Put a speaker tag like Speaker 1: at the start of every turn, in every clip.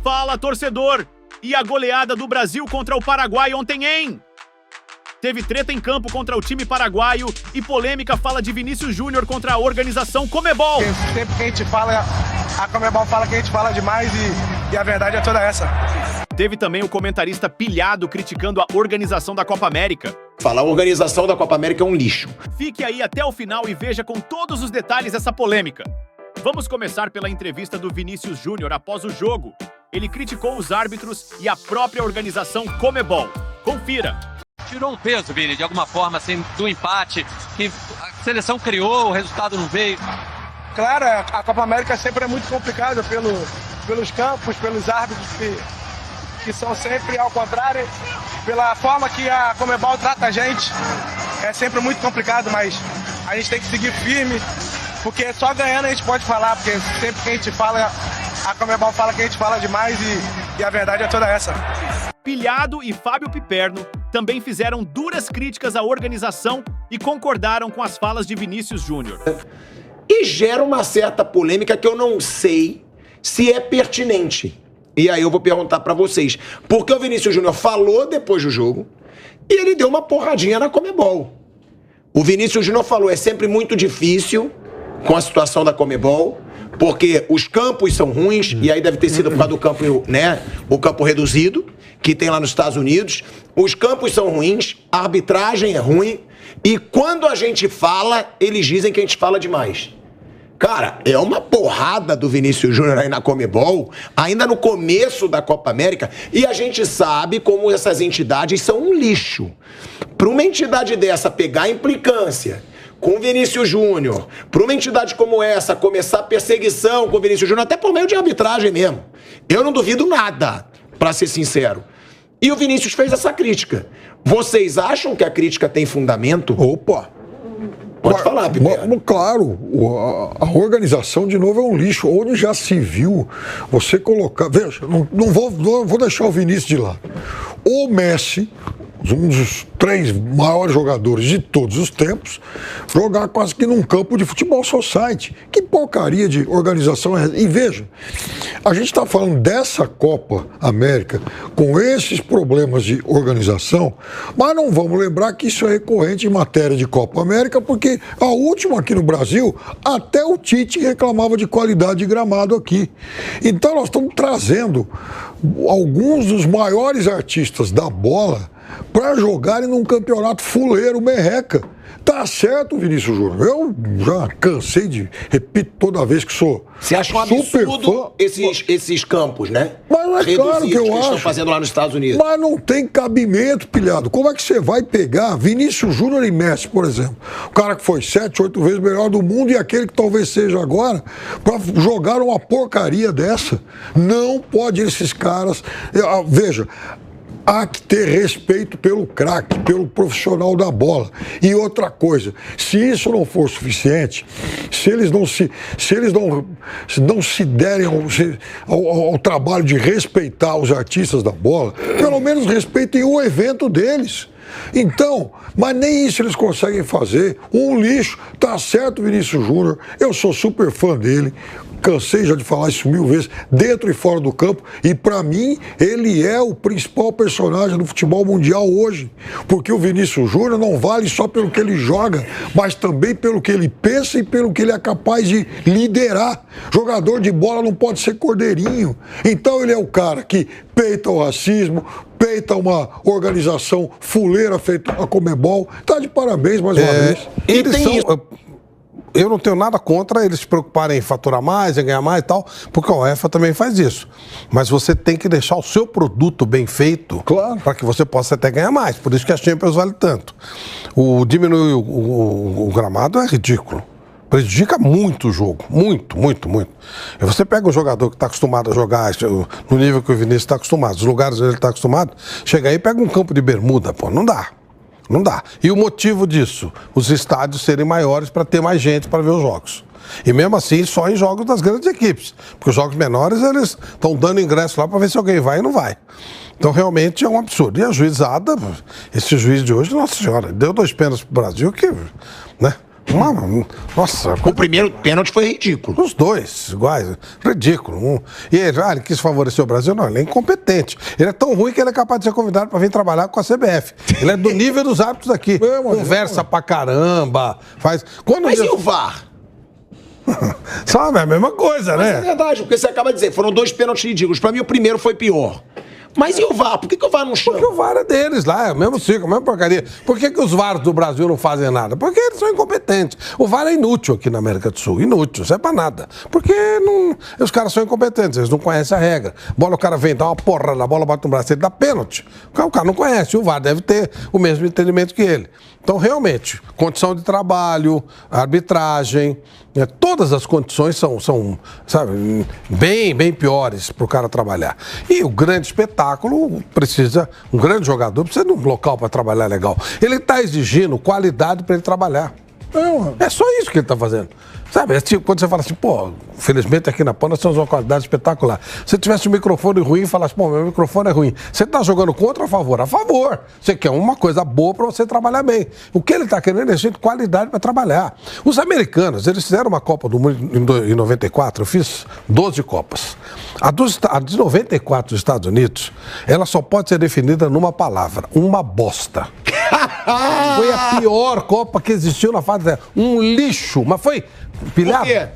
Speaker 1: Fala, torcedor! E a goleada do Brasil contra o Paraguai ontem, hein? Teve treta em campo contra o time paraguaio e polêmica fala de Vinícius Júnior contra a organização Conmebol.
Speaker 2: Sempre que a gente fala, a Conmebol fala que a gente fala demais e a verdade é toda essa.
Speaker 1: Teve também o comentarista pilhado criticando a organização da Copa América.
Speaker 3: Falar a organização da Copa América é um lixo.
Speaker 1: Fique aí até o final e veja com todos os detalhes essa polêmica. Vamos começar pela entrevista do Vinícius Júnior após o jogo. Ele criticou os árbitros e a própria organização Conmebol. Confira.
Speaker 4: Tirou um peso, Vini, de alguma forma, assim, do empate, que a seleção criou, o resultado não veio.
Speaker 2: Claro, a Copa América sempre é muito complicada pelos campos, pelos árbitros que são sempre ao contrário, pela forma que a Conmebol trata a gente. É sempre muito complicado, mas a gente tem que seguir firme, porque só ganhando a gente pode falar, porque sempre que a gente fala, a Conmebol fala que a gente fala demais e a verdade é toda essa.
Speaker 1: Pilhado e Fábio Piperno também fizeram duras críticas à organização e concordaram com as falas de Vinícius Júnior.
Speaker 3: E gera uma certa polêmica que eu não sei se é pertinente. E aí eu vou perguntar pra vocês. Porque o Vinícius Júnior falou depois do jogo e ele deu uma porradinha na Conmebol. O Vinícius Júnior falou, é sempre muito difícil com a situação da Conmebol, porque os campos são ruins, e aí deve ter sido por causa do campo, né, o campo reduzido, que tem lá nos Estados Unidos. Os campos são ruins, a arbitragem é ruim, e quando a gente fala, eles dizem que a gente fala demais. Cara, é uma porrada do Vinícius Júnior aí na Conmebol, ainda no começo da Copa América, e a gente sabe como essas entidades são um lixo. Para uma entidade dessa pegar a implicância com o Vinícius Júnior, para uma entidade como essa começar perseguição com o Vinícius Júnior, até por meio de arbitragem mesmo, eu não duvido nada, para ser sincero. E o Vinícius fez essa crítica. Vocês acham que a crítica tem fundamento?
Speaker 5: Opa!
Speaker 3: Pode falar, Piperno.
Speaker 5: Claro, a organização, de novo, é um lixo. Onde já se viu você colocar... Veja, não vou deixar o Vinícius de lado. O Messi, um dos 3 maiores jogadores de todos os tempos, jogar quase que num campo de futebol society. Que porcaria de organização é essa? E veja, a gente está falando dessa Copa América com esses problemas de organização, mas não vamos lembrar que isso é recorrente em matéria de Copa América, porque a última aqui no Brasil, até o Tite reclamava de qualidade de gramado aqui. Então nós estamos trazendo alguns dos maiores artistas da bola para jogarem num campeonato fuleiro, merreca. Tá certo, Vinícius Júnior. Eu já cansei de... Repito toda vez que sou...
Speaker 3: Você acha um absurdo esses campos, né?
Speaker 5: Mas não é
Speaker 3: reduzidos
Speaker 5: claro que eu
Speaker 3: eles
Speaker 5: acho.
Speaker 3: estão fazendo lá nos Estados Unidos.
Speaker 5: Mas não tem cabimento, pilhado. Como é que você vai pegar Vinícius Júnior e Messi, por exemplo? O cara que foi 7, 8 vezes melhor do mundo e aquele que talvez seja agora, para jogar uma porcaria dessa? Não pode esses caras... Veja... Há que ter respeito pelo craque, pelo profissional da bola. E outra coisa, se isso não for suficiente, se eles não se derem ao trabalho de respeitar os artistas da bola, pelo menos respeitem o evento deles. Então, mas nem isso eles conseguem fazer. Um lixo. Tá certo, Vinícius Júnior, eu sou super fã dele, cansei já de falar isso 1000 vezes, dentro e fora do campo, e pra mim ele é o principal personagem do futebol mundial hoje, porque o Vinícius Júnior não vale só pelo que ele joga, mas também pelo que ele pensa e pelo que ele é capaz de liderar. Jogador de bola não pode ser cordeirinho. Então ele é o cara que peita o racismo, peita uma organização fuleira feita a Conmebol. Tá de parabéns mais uma vez.
Speaker 6: Eu não tenho nada contra eles se preocuparem em faturar mais, em ganhar mais e tal, porque a UEFA também faz isso. Mas você tem que deixar o seu produto bem feito,
Speaker 5: claro,
Speaker 6: para que você possa até ganhar mais. Por isso que a Champions vale tanto. Diminuir o gramado é ridículo. Prejudica muito o jogo. Muito, muito, muito. E você pega um jogador que está acostumado a jogar no nível que o Vinícius está acostumado, os lugares onde ele está acostumado, chega aí e pega um campo de bermuda, pô, não dá. Não dá. E o motivo disso? Os estádios serem maiores para ter mais gente para ver os jogos. E mesmo assim, só em jogos das grandes equipes. Porque os jogos menores, eles estão dando ingresso lá para ver se alguém vai e não vai. Então, realmente, é um absurdo. E a juizada, esse juiz de hoje, nossa senhora, deu 2 pênaltis pro Brasil que, né? Nossa,
Speaker 3: O primeiro pênalti foi ridículo.
Speaker 6: os dois iguais, ridículo. E ele quis favorecer o Brasil? Não, ele é incompetente. Ele é tão ruim que ele é capaz de ser convidado para vir trabalhar com a CBF. Ele é do nível dos árbitros daqui. Conversa pra caramba, faz...
Speaker 3: Mas e o VAR?
Speaker 6: Sabe, é a mesma coisa,
Speaker 3: Mas é
Speaker 6: né?
Speaker 3: verdade, porque você acaba de dizer, foram 2 pênaltis ridículos. Pra mim, o primeiro foi pior. Mas e o VAR? Por que o VAR não chama?
Speaker 6: Porque o VAR é deles lá, é o mesmo ciclo, a mesma porcaria. Por que os VARs do Brasil não fazem nada? Porque eles são incompetentes. O VAR é inútil aqui na América do Sul, inútil, não serve pra nada. Porque os caras são incompetentes, eles não conhecem a regra. O cara vem, dá uma porra na bola, bate no braço, ele dá pênalti. O cara não conhece, o VAR deve ter o mesmo entendimento que ele. Então, realmente, condição de trabalho, arbitragem, todas as condições são sabe, bem piores para o cara trabalhar. E o grande espetáculo precisa, um grande jogador precisa de um local para trabalhar legal. Ele está exigindo qualidade para ele trabalhar. É só isso que ele está fazendo. Sabe, é tipo quando você fala assim, pô, felizmente aqui na PAN nós temos uma qualidade espetacular. Se tivesse um microfone ruim e falasse, pô, meu microfone é ruim. Você está jogando contra ou a favor? A favor. Você quer uma coisa boa para você trabalhar bem. O que ele está querendo é gente qualidade para trabalhar. Os americanos, eles fizeram uma Copa do Mundo em 94, eu fiz 12 Copas. A de 94 dos Estados Unidos, ela só pode ser definida numa palavra, uma bosta. Foi a pior Copa que existiu na face da Terra. Um lixo, mas foi pilhado.
Speaker 3: Por quê?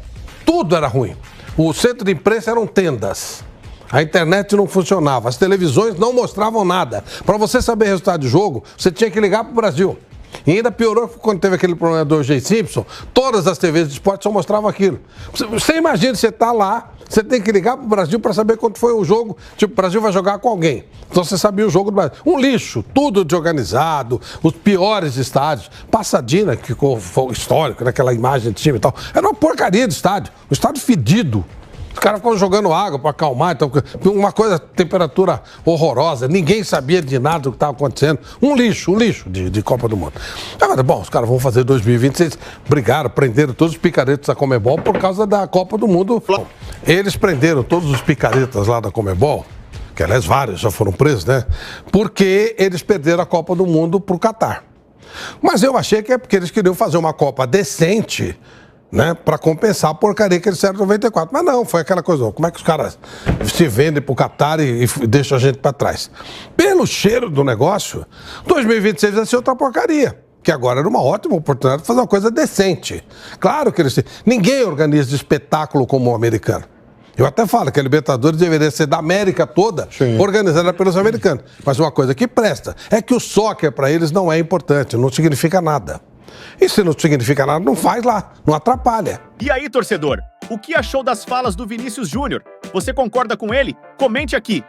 Speaker 6: Tudo era ruim. O centro de imprensa eram tendas. A internet não funcionava. As televisões não mostravam nada. Para você saber o resultado de jogo, você tinha que ligar para o Brasil. E ainda piorou quando teve aquele problema do O.J. Simpson, todas as TVs de esporte só mostravam aquilo. Você imagina, você está lá, você tem que ligar para o Brasil para saber quanto foi o jogo. Tipo, o Brasil vai jogar com alguém. Então você sabia o jogo do Brasil. Um lixo, tudo desorganizado, os piores estádios. Pasadena, que foi histórico, naquela imagem de time e tal. Era uma porcaria de estádio. Um estádio fedido. Os caras ficam jogando água para acalmar, então, uma coisa, temperatura horrorosa, ninguém sabia de nada do que estava acontecendo. Um lixo de Copa do Mundo. Agora, bom, os caras vão fazer 2026, brigaram, prenderam todos os picaretas da Conmebol por causa da Copa do Mundo. Eles prenderam todos os picaretas lá da Conmebol, que aliás vários já foram presos, né? Porque eles perderam a Copa do Mundo pro Catar. Mas eu achei que é porque eles queriam fazer uma Copa decente, né, para compensar a porcaria que eles fizeram em 94. Mas não, foi aquela coisa, como é que os caras se vendem pro Catar e deixam a gente para trás? Pelo cheiro do negócio, 2026 vai ser outra porcaria, que agora era uma ótima oportunidade de fazer uma coisa decente. Claro que ninguém organiza espetáculo como o americano. Eu até falo que a Libertadores deveria ser da América toda, organizada pelos americanos. Mas uma coisa que presta é que o soccer para eles não é importante, não significa nada. E se não significa nada, não faz lá, não atrapalha.
Speaker 1: E aí, torcedor, o que achou das falas do Vinícius Júnior? Você concorda com ele? Comente aqui.